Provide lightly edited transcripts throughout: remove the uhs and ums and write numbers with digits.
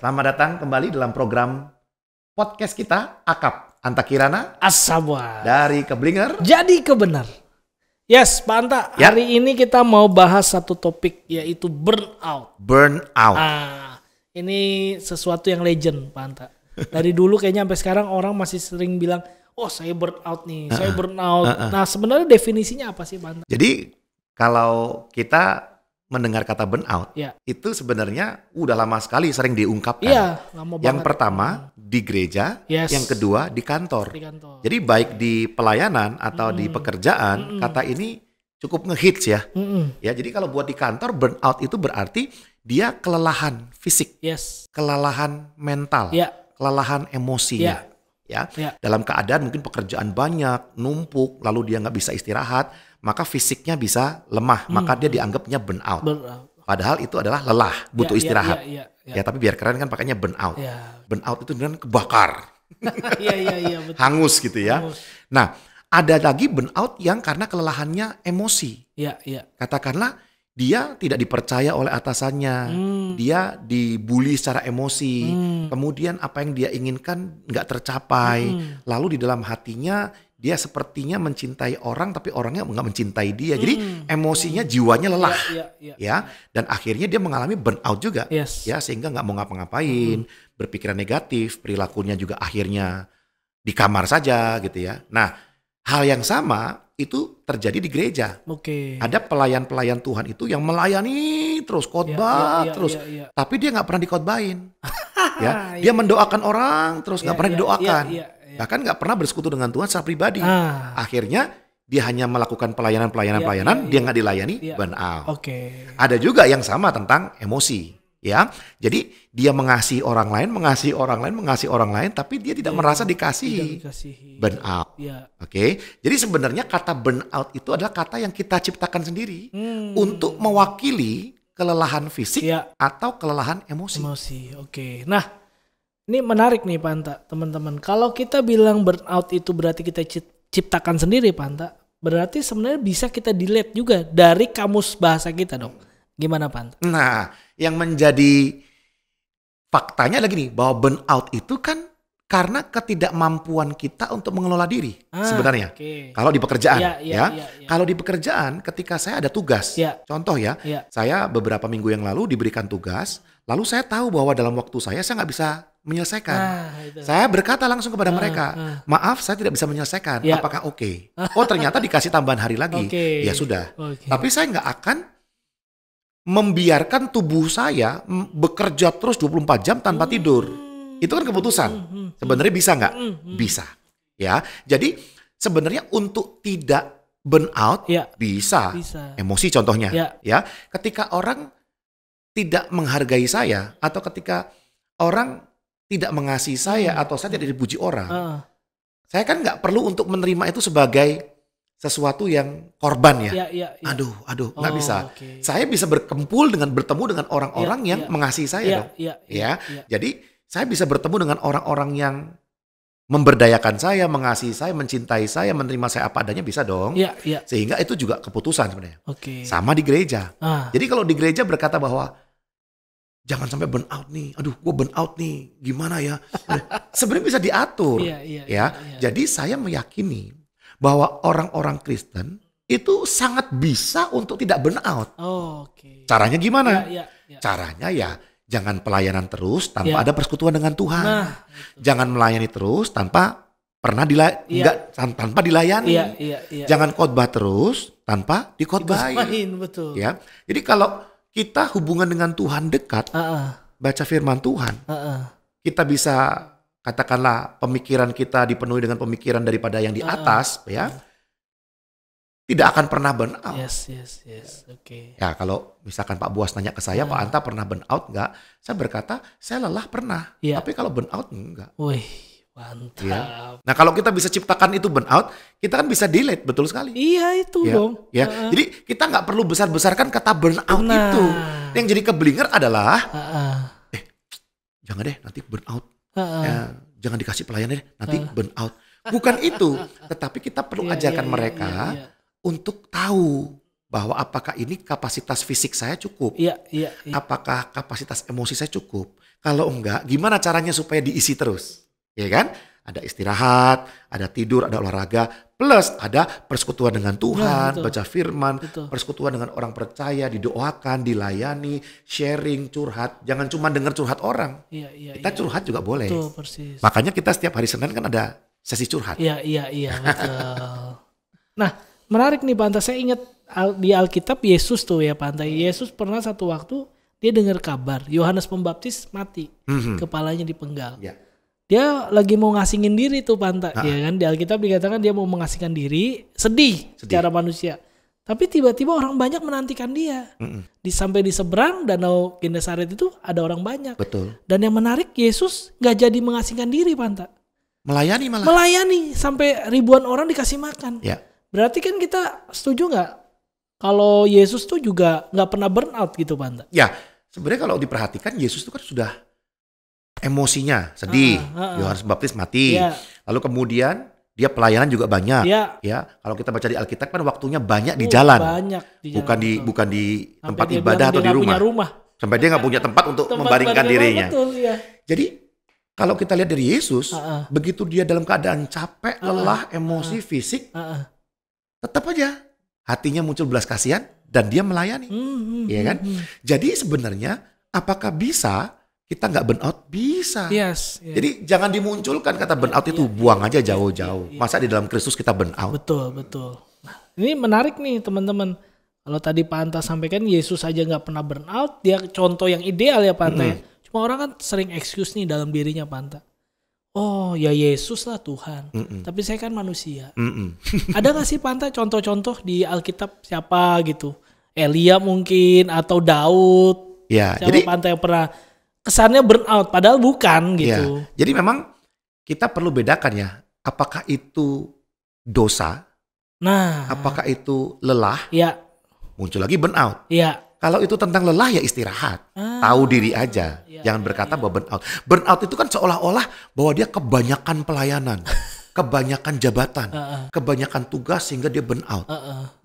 Selamat datang kembali dalam program podcast kita, Akap Anta Kirana Asabwa dari Keblinger. Jadi kebenar. Yes, Pak Anta, Ya. hari ini kita mau bahas satu topik yaitu burnout. Burnout. Ini sesuatu yang legend, Pak Anta. Dari dulu kayaknya sampai sekarang orang masih sering bilang, oh saya burnout nih, saya burnout. Nah sebenarnya definisinya apa sih, Pak Anta? Jadi kalau kita mendengar kata burnout, Ya. itu sebenarnya udah lama sekali sering diungkapkan. Iya, lama Yang banget. pertama di gereja, Yes. yang kedua di kantor. Di kantor. Jadi baik di pelayanan atau di pekerjaan, kata ini cukup ngehits ya. Ya, jadi kalau buat di kantor, burnout itu berarti dia kelelahan fisik, Yes. kelelahan mental, Ya. kelelahan emosinya. Ya. Ya. Dalam keadaan mungkin pekerjaan banyak, numpuk, lalu dia nggak bisa istirahat, maka fisiknya bisa lemah, maka dia dianggapnya burnout. Burnout. Padahal itu adalah lelah, butuh istirahat. Ya. Ya, tapi biar keren kan pakainya burnout. Ya. Burnout itu beneran kebakar, Iya, betul. hangus gitu ya. Hangus. Nah, ada lagi burnout yang karena kelelahannya emosi. Iya. Katakanlah dia tidak dipercaya oleh atasannya, dia dibully secara emosi, kemudian apa yang dia inginkan nggak tercapai, lalu di dalam hatinya dia sepertinya mencintai orang tapi orangnya nggak mencintai dia, jadi emosinya, jiwanya lelah, Iya. ya, dan akhirnya dia mengalami burnout juga, Yes. ya, sehingga nggak mau ngapa-ngapain, berpikiran negatif, perilakunya juga akhirnya di kamar saja gitu ya. Nah, hal yang sama itu terjadi di gereja. Oke. Ada pelayan-pelayan Tuhan itu yang melayani terus, khotbah Iya, terus, iya. tapi dia nggak pernah dikhotbahin. Ya, dia mendoakan orang terus nggak pernah didoakan. Iya. Bahkan nggak pernah bersekutu dengan Tuhan secara pribadi. Ah. Akhirnya dia hanya melakukan pelayanan, Iya. dia nggak dilayani, Iya. burnout. Oke. Ada juga yang sama tentang emosi. Ya, jadi dia mengasihi orang lain, tapi dia tidak merasa dikasihi. Dikasihi. Burnout. Iya. Oke, jadi sebenarnya kata burnout itu adalah kata yang kita ciptakan sendiri untuk mewakili kelelahan fisik Iya. atau kelelahan emosi. Emosi. Oke. Nah, ini menarik nih Pak Anta, teman-teman. Kalau kita bilang burnout itu berarti kita ciptakan sendiri, Pak Anta. Berarti sebenarnya bisa kita delete juga dari kamus bahasa kita dong. Gimana Pak Anta? Nah, yang menjadi faktanya lagi nih, bahwa burnout itu kan karena ketidakmampuan kita untuk mengelola diri sebenarnya. Oke. Kalau di pekerjaan, Iya. Kalau di pekerjaan, ketika saya ada tugas, Iya. contoh ya, Iya. saya beberapa minggu yang lalu diberikan tugas, lalu saya tahu bahwa dalam waktu saya nggak bisa menyelesaikan. Itu. Saya berkata langsung kepada mereka, maaf saya tidak bisa menyelesaikan, Ya. apakah oke? Oh ternyata dikasih tambahan hari lagi, Oke. ya sudah. Oke. Tapi saya nggak akan membiarkan tubuh saya bekerja terus 24 jam tanpa tidur. Itu kan keputusan. Sebenarnya bisa nggak? Bisa. Ya, jadi sebenarnya untuk tidak burnout Ya. bisa. Bisa. Emosi contohnya. Ya. Ya, ketika orang tidak menghargai saya atau ketika orang tidak mengasihi saya atau saya tidak dipuji orang, saya kan nggak perlu untuk menerima itu sebagai sesuatu yang korban ya. Iya. Aduh, nggak Oh, bisa. oke. Saya bisa bertemu dengan orang-orang yang mengasihi saya dong. Iya. Jadi saya bisa bertemu dengan orang-orang yang memberdayakan saya, mengasihi saya, mencintai saya, menerima saya apa adanya, bisa dong. Iya. Sehingga itu juga keputusan sebenarnya. Oke. Sama di gereja. Ah. Jadi kalau di gereja berkata bahwa jangan sampai burnout nih. Aduh, gue burnout nih. Gimana ya? Sebenarnya bisa diatur. Iya. Ya. Jadi saya meyakini bahwa orang-orang Kristen itu sangat bisa untuk tidak burnout. Oh, oke. Caranya gimana? Iya. Caranya ya jangan pelayanan terus tanpa Ya. ada persekutuan dengan Tuhan. Nah, Jangan melayani terus tanpa pernah tanpa dilayani. Iya. Jangan khotbah terus tanpa dikhotbahin. Main, betul. Ya. Jadi kalau kita hubungan dengan Tuhan dekat, baca firman Tuhan, kita bisa katakanlah pemikiran kita dipenuhi dengan pemikiran daripada yang di atas, ya. Tidak akan pernah burnout. Yes. Oke. Ya kalau misalkan Pak Buas nanya ke saya, Pak Anta pernah burnout nggak? Saya berkata, saya lelah pernah. Iya. Tapi kalau burnout enggak. Wih, mantap. Ya. Nah kalau kita bisa ciptakan itu burnout, kita kan bisa delete, betul sekali. Iya itu Ya, dong. ya. Jadi kita nggak perlu besar-besarkan kata burnout Nah. itu. Yang jadi keblinger adalah, Heeh. jangan deh nanti burnout. Heeh. Ya, jangan dikasih pelayanan deh, nanti burnout. Bukan itu, tetapi kita perlu ajarkan mereka untuk tahu bahwa apakah ini kapasitas fisik saya cukup, Iya. apakah kapasitas emosi saya cukup. Kalau enggak, gimana caranya supaya diisi terus? Ya kan? Ada istirahat, ada tidur, ada olahraga, plus ada persekutuan dengan Tuhan, baca firman, persekutuan dengan orang percaya, didoakan, dilayani, sharing, curhat. Jangan cuma dengar curhat orang. Kita curhat juga boleh. Betul, persis. Makanya kita setiap hari Senin kan ada sesi curhat. Iya, betul. Nah, menarik nih Pak Anta. Saya ingat di Alkitab Yesus tuh ya Pak Anta. Yesus pernah satu waktu dia dengar kabar Yohanes Pembaptis mati, kepalanya dipenggal. Dia lagi mau ngasingin diri tuh Pak Anta, ya kan? Di Alkitab dikatakan dia mau mengasingkan diri, sedih secara manusia. Tapi tiba-tiba orang banyak menantikan dia. Sampai di seberang Danau Genesaret itu ada orang banyak. Betul. Dan yang menarik Yesus nggak jadi mengasingkan diri Pak Anta. Melayani malah. Melayani sampai ribuan orang dikasih makan. Ya. Berarti kan kita setuju nggak kalau Yesus tuh juga nggak pernah burnout gitu Pak Anta? Ya, sebenarnya kalau diperhatikan Yesus itu kan sudah emosinya sedih, Yohanes Pembaptis mati, lalu kemudian dia pelayanan juga banyak, ya. Kalau kita baca di Alkitab kan waktunya banyak di jalan, bukan di tempat ibadah atau di rumah. Sampai dia nggak punya tempat untuk membaringkan dirinya. Betul, ya. Jadi kalau kita lihat dari Yesus, begitu dia dalam keadaan capek, lelah, emosi, fisik, tetap aja hatinya muncul belas kasihan dan dia melayani, ya kan? Jadi sebenarnya apakah bisa kita nggak burnout? Bisa. Jadi jangan dimunculkan kata burnout itu, buang aja jauh-jauh. Masa di dalam Kristus kita burnout? Betul. Nah, ini menarik nih teman-teman. Kalau tadi Pak Anta sampaikan Yesus aja nggak pernah burnout, dia contoh yang ideal ya Pak Anta ya. Cuma orang kan sering excuse nih dalam dirinya Pak Anta. Oh ya Yesus lah Tuhan, tapi saya kan manusia. Ada nggak sih Pak Anta contoh-contoh di Alkitab siapa gitu? Elia mungkin atau Daud? Ya, siapa Pak Anta yang pernah kesannya burnout padahal bukan gitu. Ya, jadi memang kita perlu bedakan ya, apakah itu dosa? Nah, apakah itu lelah? Ya. Muncul lagi burnout. Ya. Kalau itu tentang lelah ya istirahat. Tahu diri aja. Jangan berkata bahwa burnout. Burnout itu kan seolah-olah bahwa dia kebanyakan pelayanan. Kebanyakan jabatan. Kebanyakan tugas sehingga dia burnout.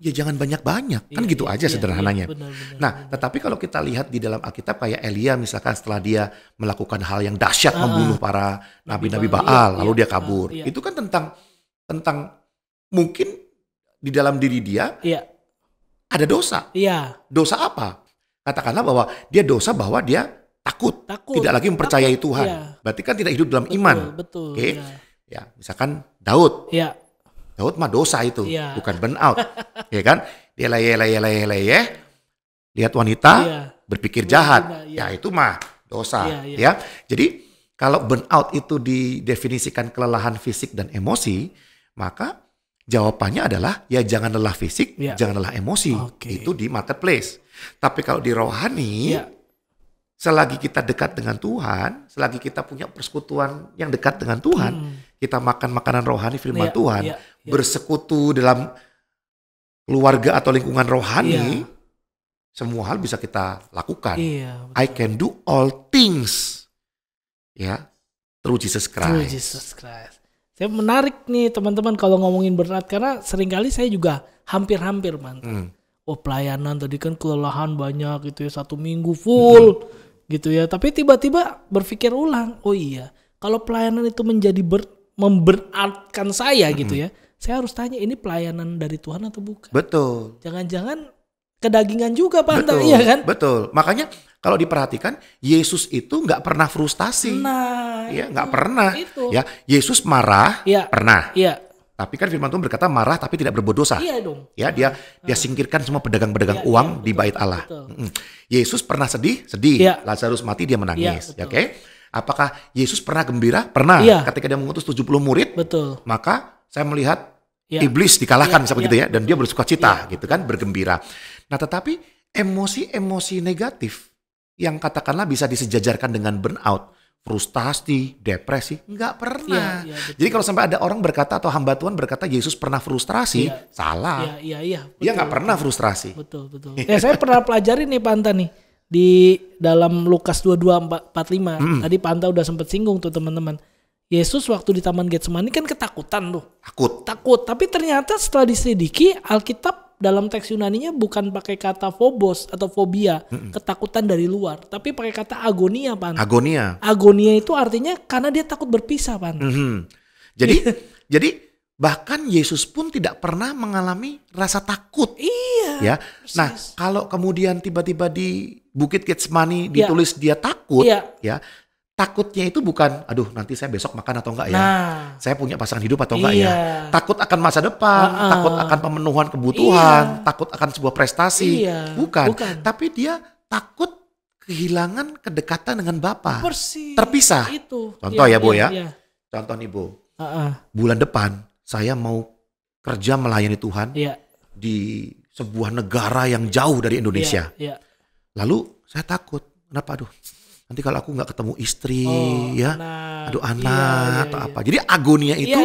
Ya jangan banyak-banyak. Kan gitu aja sederhananya. Benar. Nah tetapi kalau kita lihat di dalam Alkitab kayak Elia misalkan setelah dia melakukan hal yang dahsyat membunuh para nabi-nabi Baal. Lalu dia kabur. Itu kan tentang mungkin di dalam diri dia ada dosa. Dosa apa? Katakanlah bahwa dia dosa bahwa dia takut. Tidak lagi mempercayai Tuhan. Berarti kan tidak hidup dalam iman. Betul. Oke. Ya, misalkan Daud. Daud mah dosa itu, bukan burnout. Ya kan? Dia leyeh. Lihat wanita, berpikir jahat. Ya itu mah dosa. Ya. Jadi kalau burnout itu didefinisikan kelelahan fisik dan emosi, maka jawabannya adalah ya jangan lelah fisik, jangan lelah emosi. Itu di marketplace. Tapi kalau di rohani, selagi kita dekat dengan Tuhan, selagi kita punya persekutuan yang dekat dengan Tuhan, kita makan makanan rohani firman Tuhan, bersekutu dalam keluarga atau lingkungan rohani, semua hal bisa kita lakukan. I can do all things, through Jesus Christ. Saya menarik nih teman-teman kalau ngomongin berat karena seringkali saya juga hampir mantap. Oh pelayanan tadi kan kelelahan banyak gitu ya, 1 minggu full gitu ya. Tapi tiba-tiba berpikir ulang, oh iya kalau pelayanan itu menjadi memberatkan saya gitu ya. Saya harus tanya ini pelayanan dari Tuhan atau bukan? Betul. Jangan-jangan kedagingan juga Pak Anta, iya kan? Betul. Makanya kalau diperhatikan Yesus itu nggak pernah frustasi. Nggak pernah. Ya, Yesus marah pernah. Tapi kan firman Tuhan berkata marah tapi tidak berbuat dosa. Iya dong. Ya, dia singkirkan semua pedagang-pedagang uang di bait Allah. Yesus pernah sedih. Lazarus mati dia menangis. Oke. Apakah Yesus pernah gembira? Pernah. Ketika dia mengutus 70 murid. Betul. Maka saya melihat iblis dikalahkan seperti itu ya, dan dia bersuka cita gitu kan, bergembira. Nah, tetapi emosi-emosi negatif yang katakanlah bisa disejajarkan dengan burnout, frustasi, depresi, nggak pernah. Jadi kalau sampai ada orang berkata atau hamba Tuhan berkata Yesus pernah frustrasi, salah. Dia nggak pernah frustrasi. Betul. Saya pernah pelajari nih Pak Anta nih di dalam Lukas 22:45. Tadi Pak Anta udah sempat singgung tuh teman-teman. Yesus waktu di Taman Getsemani kan ketakutan tuh. Takut. Tapi ternyata setelah diselidiki Alkitab dalam teks Yunaninya bukan pakai kata phobos atau fobia, ketakutan dari luar, tapi pakai kata agonia, Pan. Agonia. Agonia itu artinya karena dia takut berpisah, Pan. Jadi bahkan Yesus pun tidak pernah mengalami rasa takut. Iya. Ya. Nah, kalau kemudian tiba-tiba di Bukit Getsemani ditulis dia takut, ya. Takutnya itu bukan, aduh nanti saya besok makan atau enggak ya. Saya punya pasangan hidup atau enggak ya. Takut akan masa depan, takut akan pemenuhan kebutuhan, takut akan sebuah prestasi. Bukan. Tapi dia takut kehilangan kedekatan dengan Bapa. Terpisah. Contoh ya, Bu ya. Contoh nih, Bu. Bulan depan saya mau kerja melayani Tuhan di sebuah negara yang jauh dari Indonesia. Lalu saya takut, kenapa? Aduh, nanti kalau aku nggak ketemu istri, anak atau apa. Jadi agonia itu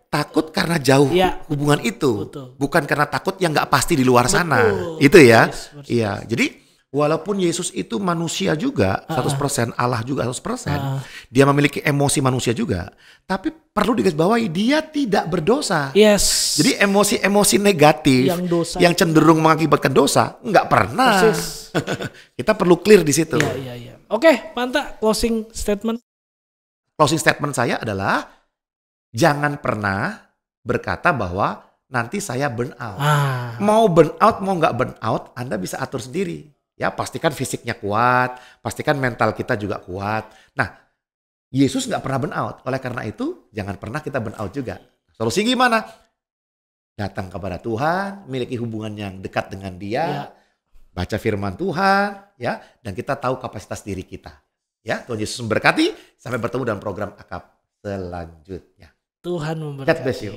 takut karena jauh hubungan itu, bukan karena takut yang nggak pasti di luar sana. Itu ya. Iya. Jadi walaupun Yesus itu manusia juga 100%, Allah juga 100%, dia memiliki emosi manusia juga, tapi perlu digarisbawahi dia tidak berdosa. Jadi emosi-emosi negatif yang cenderung mengakibatkan dosa nggak pernah. Kita perlu clear di situ. Oke, Panta, closing statement. Closing statement saya adalah jangan pernah berkata bahwa nanti saya burn out. Mau burn out, mau nggak burn out, Anda bisa atur sendiri. Ya, pastikan fisiknya kuat, pastikan mental kita juga kuat. Nah, Yesus nggak pernah burn out. Oleh karena itu, jangan pernah kita burn out juga. Solusi gimana? Datang kepada Tuhan, miliki hubungan yang dekat dengan Dia, baca firman Tuhan, ya, dan kita tahu kapasitas diri kita. Ya, Tuhan Yesus memberkati. Sampai bertemu dalam program Akap selanjutnya. Tuhan memberkati. God bless you.